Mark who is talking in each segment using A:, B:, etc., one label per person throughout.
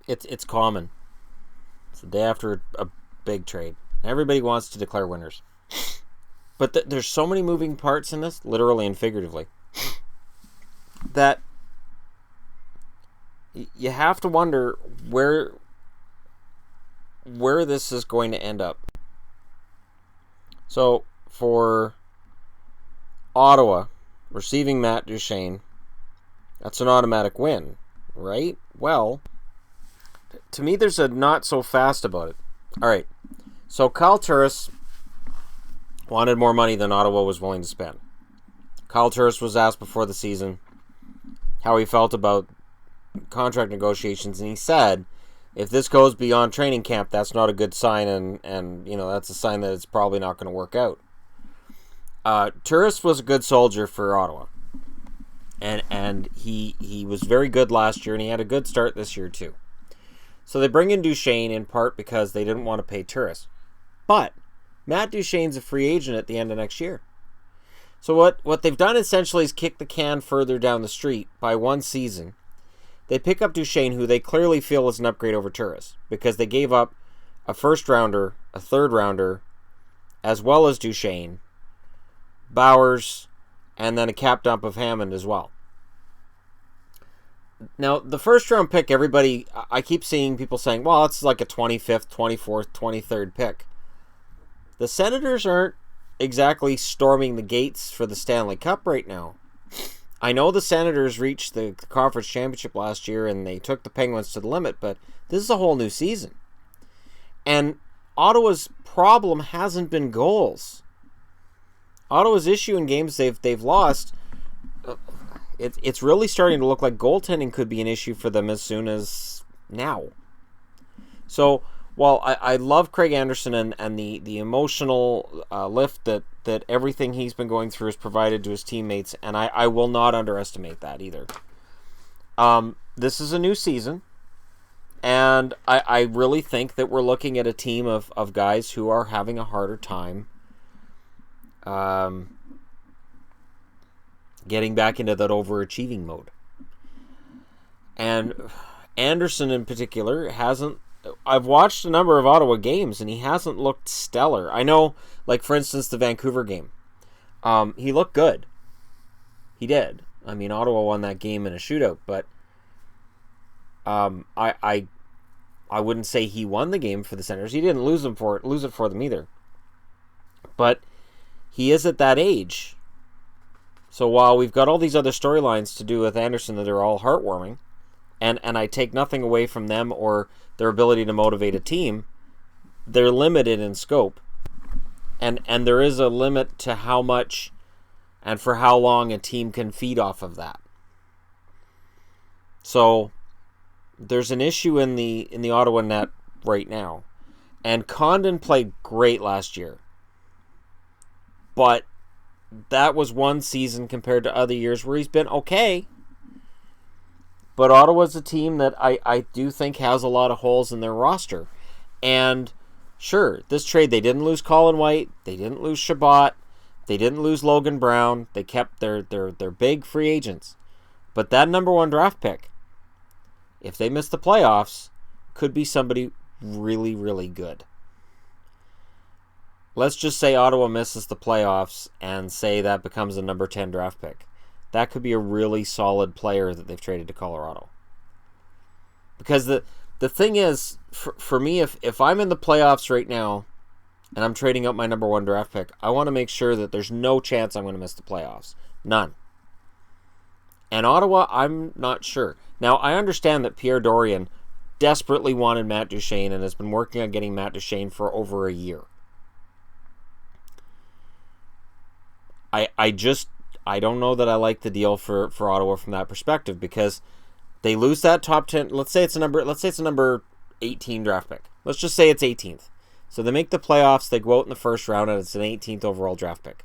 A: It's common. It's the day after a big trade. Everybody wants to declare winners. But there's so many moving parts in this, literally and figuratively, that you have to wonder where this is going to end up. So, for Ottawa, receiving Matt Duchene, that's an automatic win, right? Well, to me, there's a not so fast about it. All right, so Duchene-Turris wanted more money than Ottawa was willing to spend. Duchene-Turris was asked before the season how he felt about contract negotiations, and he said, if this goes beyond training camp, that's not a good sign, and that's a sign that it's probably not going to work out. Turris was a good soldier for Ottawa, and he was very good last year, and he had a good start this year too. So they bring in Duchene in part because they didn't want to pay Turris. But Matt Duchene's a free agent at the end of next year. So what they've done essentially is kick the can further down the street by one season. They pick up Duchene, who they clearly feel is an upgrade over Turris, because they gave up a first rounder, a third rounder, as well as Duchene, Bowers, and then a cap dump of Hammond as well. Now, the first round pick, I keep seeing people saying, well, it's like a 25th, 24th, 23rd pick. The Senators aren't exactly storming the gates for the Stanley Cup right now. I know the Senators reached the conference championship last year and they took the Penguins to the limit, but this is a whole new season. And Ottawa's problem hasn't been goals. Ottawa's issue in games they've lost, it's really starting to look like goaltending could be an issue for them as soon as now. So while I love Craig Anderson and the emotional lift that everything he's been going through has provided to his teammates, and I will not underestimate that either. This is a new season, and I really think that we're looking at a team of guys who are having a harder time getting back into that overachieving mode. And Anderson in particular hasn't... I've watched a number of Ottawa games, and he hasn't looked stellar. I know, like, for instance, the Vancouver game. He looked good. He did. I mean, Ottawa won that game in a shootout, but I wouldn't say he won the game for the Senators. He didn't lose it for them either. But he is at that age. So while we've got all these other storylines to do with Anderson that are all heartwarming, and I take nothing away from them or their ability to motivate a team, they're limited in scope. And there is a limit to how much and for how long a team can feed off of that. So there's an issue in the Ottawa net right now. And Condon played great last year. But that was one season compared to other years where he's been okay. But Ottawa's a team that I do think has a lot of holes in their roster. And sure, this trade, they didn't lose Colin White, they didn't lose Shabbat, they didn't lose Logan Brown, they kept their big free agents. But that number one draft pick, if they miss the playoffs, could be somebody really, really good. Let's just say Ottawa misses the playoffs and say that becomes a number 10 draft pick. That could be a really solid player that they've traded to Colorado. Because the thing is, for me, if I'm in the playoffs right now and I'm trading out my number one draft pick, I want to make sure that there's no chance I'm going to miss the playoffs. None. And Ottawa, I'm not sure. Now, I understand that Pierre Dorion desperately wanted Matt Duchene and has been working on getting Matt Duchene for over a year. I don't know that I like the deal for Ottawa from that perspective, because they lose that top 10. Let's say it's a number 18 draft pick. Let's just say it's 18th. So they make the playoffs, they go out in the first round, and it's an 18th overall draft pick.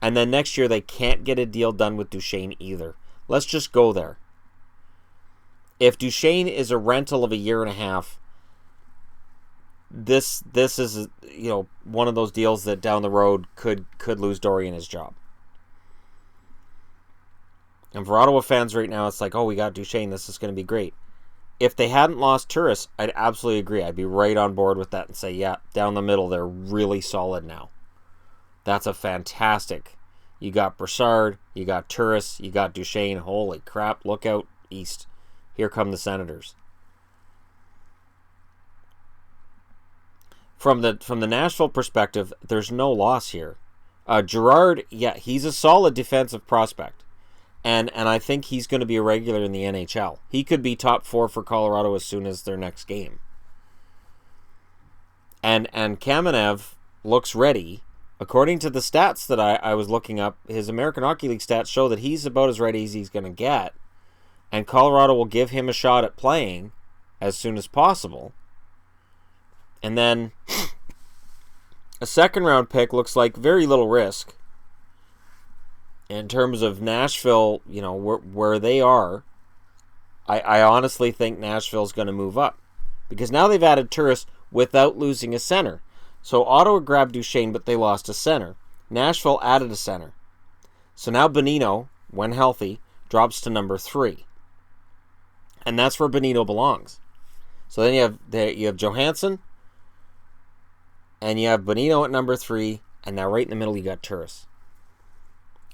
A: And then next year they can't get a deal done with Duchene either. Let's just go there. If Duchene is a rental of a year and a half, this is one of those deals that down the road could lose Dorion his job. And for Ottawa fans right now, it's like, oh, we got Duchene, this is going to be great. if they hadn't lost Turris, I'd absolutely agree. I'd be right on board with that and say, yeah, down the middle, they're really solid now. That's a fantastic. You got Broussard, you got Turris, you got Duchene. Holy crap, look out east. Here come the Senators. From the Nashville perspective, there's no loss here. Girard, yeah, he's a solid defensive prospect. And I think he's going to be a regular in the NHL. He could be top 4 for Colorado as soon as their next game. And Kamenev looks ready. According to the stats that I was looking up, his American Hockey League stats show that he's about as ready as he's going to get. And Colorado will give him a shot at playing as soon as possible. And then a second-round pick looks like very little risk. In terms of Nashville, you know, where they are, I honestly think Nashville's going to move up. Because now they've added Turris without losing a center. So Ottawa grabbed Duchene, but they lost a center. Nashville added a center. So now Bonino, when healthy, drops to number 3. And that's where Bonino belongs. So then you have Johansson, and you have Bonino at number 3, and now right in the middle you got Turris.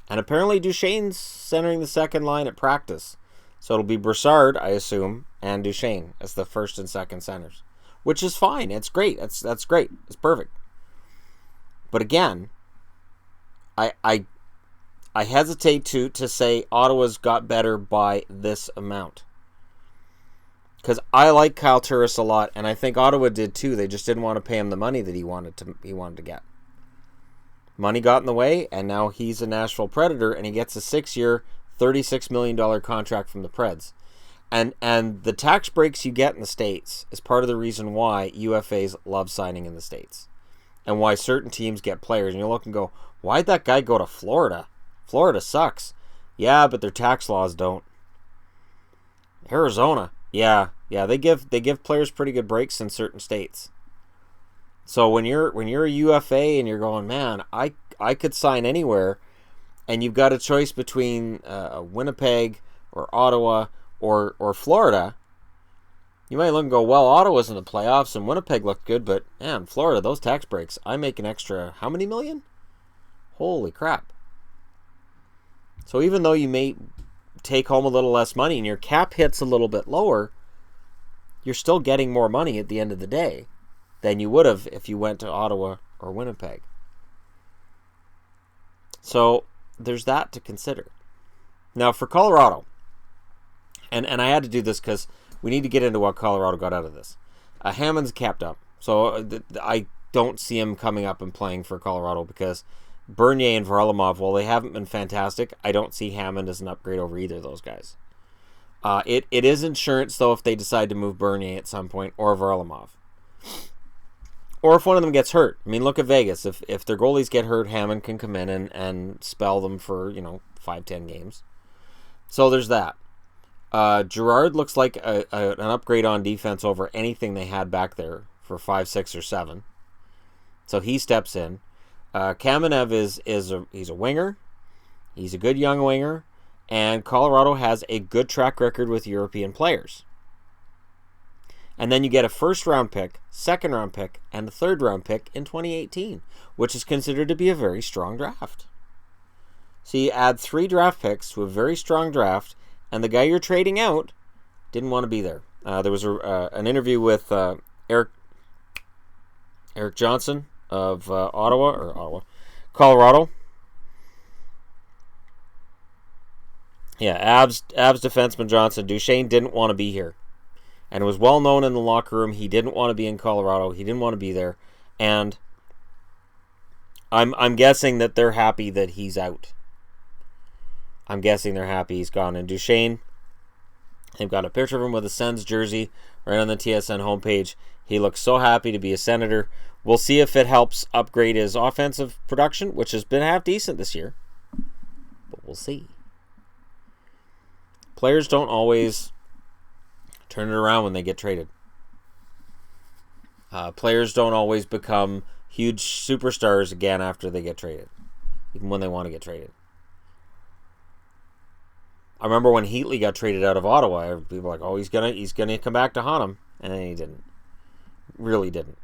A: And apparently Duchene's centering the second line at practice. So it'll be Broussard, I assume, and Duchene as the first and second centers. Which is fine. It's great. That's great. It's perfect. But again, I hesitate to say Ottawa's got better by this amount. Because I like Kyle Turris a lot, and I think Ottawa did too. They just didn't want to pay him the money that he wanted to get. Money got in the way, and now he's a Nashville Predator, and he gets a 6-year, $36 million contract from the Preds. And the tax breaks you get in the States is part of the reason why UFAs love signing in the States. And why certain teams get players. And you look and go, why'd that guy go to Florida? Florida sucks. Yeah, but their tax laws don't. Arizona. Yeah, they give players pretty good breaks in certain states. So when you're a UFA and you're going, man, I could sign anywhere, and you've got a choice between Winnipeg or Ottawa or Florida, you might look and go, well, Ottawa's in the playoffs and Winnipeg looked good, but man, Florida, those tax breaks, I make an extra how many million? Holy crap. So even though you may take home a little less money and your cap hits a little bit lower, you're still getting more money at the end of the day than you would have if you went to Ottawa or Winnipeg. So there's that to consider. Now for Colorado, and I had to do this because we need to get into what Colorado got out of this. Hammond's capped up, so I don't see him coming up and playing for Colorado because Bernier and Varlamov, while they haven't been fantastic, I don't see Hammond as an upgrade over either of those guys. It is insurance, though, if they decide to move Bernier at some point, or Varlamov. Or if one of them gets hurt. I mean, look at Vegas. If their goalies get hurt, Hammond can come in and spell them for, 5-10 games. So there's that. Girard looks like an upgrade on defense over anything they had back there for 5, 6, or 7. So he steps in. Kamenev he's a winger. He's a good young winger. And Colorado has a good track record with European players. And then you get a first-round pick, second-round pick, and a third-round pick in 2018, which is considered to be a very strong draft. So you add 3 draft picks to a very strong draft, and the guy you're trading out didn't want to be there. There was an interview with Eric Johnson of Colorado. Yeah, Avs defenseman Johnson. Duchene didn't want to be here. And it was well known in the locker room he didn't want to be in Colorado. He didn't want to be there. And I'm guessing that they're happy that he's out. I'm guessing they're happy he's gone. And Duchene, they've got a picture of him with a Sens jersey right on the TSN homepage. He looks so happy to be a Senator. We'll see if it helps upgrade his offensive production, which has been half decent this year. But we'll see. Players don't always turn it around when they get traded. Players don't always become huge superstars again after they get traded, even when they want to get traded. I remember when Heatley got traded out of Ottawa, people were like, oh, he's gonna come back to haunt him, and then he didn't. Really didn't.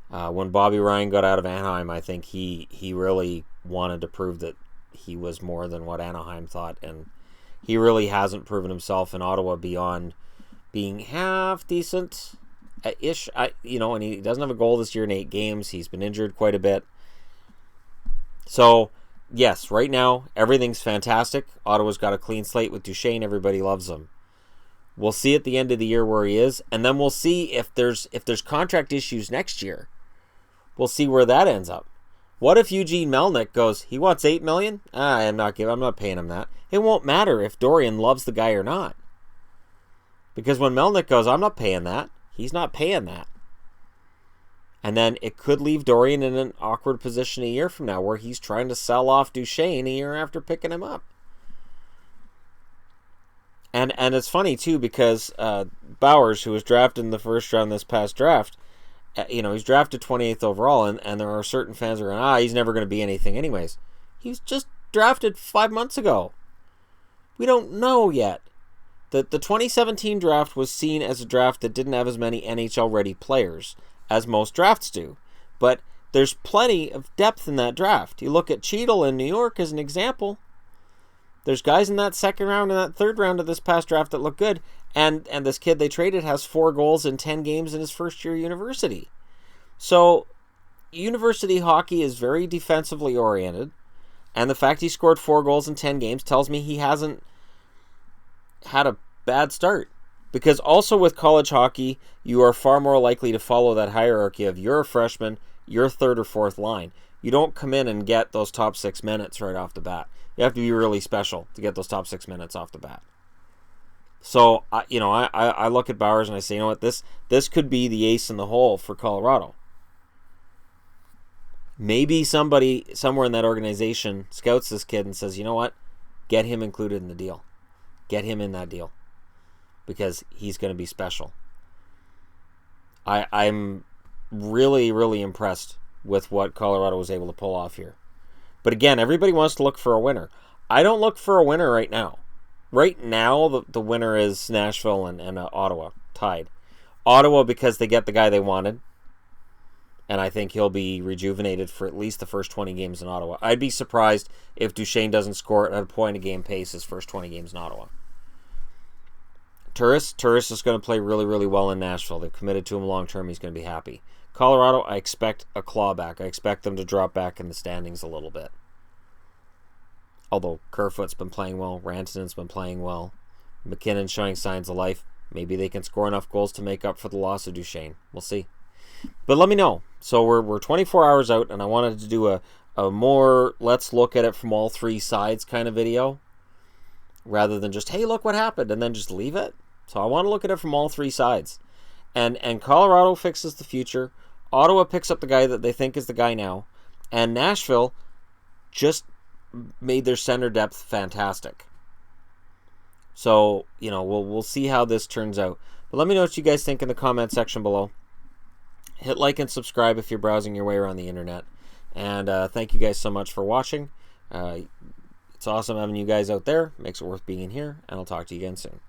A: When Bobby Ryan got out of Anaheim, I think he really wanted to prove that he was more than what Anaheim thought, and he really hasn't proven himself in Ottawa beyond being half decent-ish. And he doesn't have a goal this year in 8 games. He's been injured quite a bit. So, yes, right now, everything's fantastic. Ottawa's got a clean slate with Duchene. Everybody loves him. We'll see at the end of the year where he is, and then we'll see if there's contract issues next year. We'll see where that ends up. What if Eugene Melnyk goes, he wants $8 million? I'm not paying him that. It won't matter if Dorian loves the guy or not. Because when Melnyk goes, I'm not paying that, he's not paying that. And then it could leave Dorian in an awkward position a year from now where he's trying to sell off Duchene a year after picking him up. And it's funny, too, because Bowers, who was drafted in the first round this past draft, he's drafted 28th overall, and there are certain fans who are going, he's never going to be anything anyways. He was just drafted 5 months ago. We don't know yet. The 2017 draft was seen as a draft that didn't have as many NHL-ready players as most drafts do. But there's plenty of depth in that draft. You look at Cheadle in New York as an example. There's guys in that second round and that third round of this past draft that look good. And this kid they traded has 4 goals in 10 games in his first year university. So, university hockey is very defensively oriented. And the fact he scored 4 goals in 10 games tells me he hasn't had a bad start. Because also with college hockey, you are far more likely to follow that hierarchy of you're a freshman, you're third or fourth line. You don't come in and get those top 6 minutes right off the bat. You have to be really special to get those top 6 minutes off the bat. So, I look at Bowers and I say, you know what, this could be the ace in the hole for Colorado. Maybe somebody somewhere in that organization scouts this kid and says, you know what, get him included in the deal. Get him in that deal. Because he's going to be special. I'm really, really impressed with what Colorado was able to pull off here. But again, everybody wants to look for a winner. I don't look for a winner right now. Right now, the winner is Nashville and Ottawa, tied. Ottawa because they get the guy they wanted. And I think he'll be rejuvenated for at least the first 20 games in Ottawa. I'd be surprised if Duchene doesn't score at a point-a-game pace his first 20 games in Ottawa. Turris is going to play really, really well in Nashville. They've committed to him long-term. He's going to be happy. Colorado, I expect a clawback. I expect them to drop back in the standings a little bit. Although Kerfoot's been playing well. Rantanen's been playing well. McKinnon's showing signs of life. Maybe they can score enough goals to make up for the loss of Duchene. We'll see. But let me know. So we're 24 hours out, and I wanted to do a more let's look at it from all 3 sides kind of video. Rather than just, hey, look what happened, and then just leave it. So I want to look at it from all 3 sides. And Colorado fixes the future. Ottawa picks up the guy that they think is the guy now. And Nashville just made their center depth fantastic. So, we'll see how this turns out. But let me know what you guys think in the comment section below. Hit like and subscribe if you're browsing your way around the internet. And thank you guys so much for watching. It's awesome having you guys out there. Makes it worth being here. And I'll talk to you again soon.